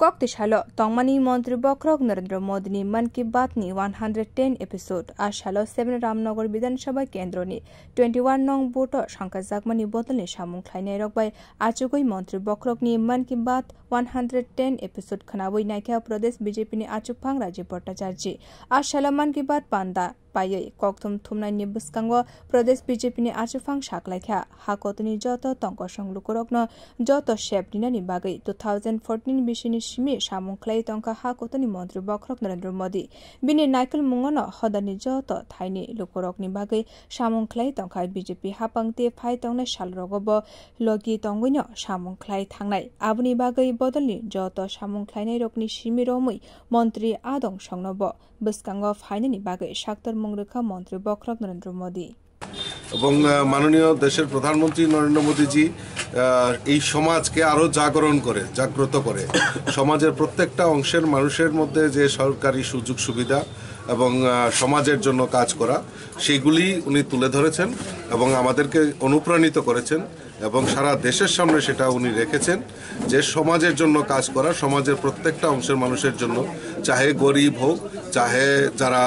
Koktisalo tongmani Mantri Bokrok Narendra Modi Man Ki Baat ni 110 episode ashalo 7 Ramnagar Bidhan Sabha Kendro ni 21 nong boto Shankazakmani Botol ni Samung Khlainai Rokbai Achugoi Mantri Bokrok ni Man Ki Baat 110 episode Khanaboi Naikha Pradesh BJP ni Achupang Rajiv Bhattacharya ashalo Man Ki Baat Panda Payai Koktum Thumnai ni Buskango Pradesh BJP ni Achupang Shaklaikha Hakotuni Joto Tongkosong Lukorokno Joto Shep Dinani Bagai 2014 Bishini Shimi Samung Khlai Tongka Hakotuni Mantri Bokrok Narendra Modi Bini Naikal Mungono Hodani Joto Thaini Lukorok ni Bagai Samung Khlai Tongka BJP Hapangte Phai Tongnai Salrogobo Logi Tongwino Samung Khlai Thangnai Abuni Bagai Bodolni Joto Samung Khlainai Rokni Shimi Romui Mantri Adong Songnobo Buskango Phainani Bagai Shaktar Mungrekha Mantri Bokrok Narendra Modi এবং মাননীয় দেশের প্রধানমন্ত্রী নরেন্দ্র মোদীজি এই সমাজকে আরো জাগ্রত করে সমাজের প্রত্যেকটা অংশের মানুষের মধ্যে যে সরকারি সুযোগ সুবিধা এবং সমাজের জন্য কাজ করা সেগুলি উনি তুলে ধরেছেন এবং আমাদেরকে অনুপ্রাণিত করেছেন এবং সারা দেশের সামনে সেটা উনি রেখেছেন যে সমাজের জন্য কাজ করা সমাজের প্রত্যেকটা অংশের মানুষের জন্য চাহে গরিব হোক চাহে যারা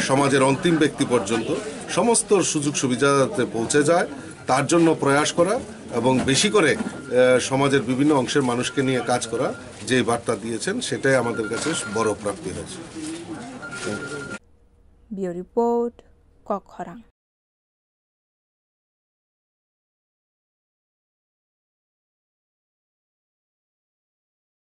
সমাজের অন্তিম ব্যক্তি পর্যন্ত সমস্ত সুযোগ সুবিধাতে পৌঁছে যায় তার জন্য প্রয়াস করা এবং বেশি করে সমাজের বিভিন্ন অংশের মানুষকে নিয়ে কাজ করা যে বার্তা দিয়েছেন সেটাই আমাদের কাছে বড় প্রাপ্তি হয়েছে। Bureau report ককখরাং।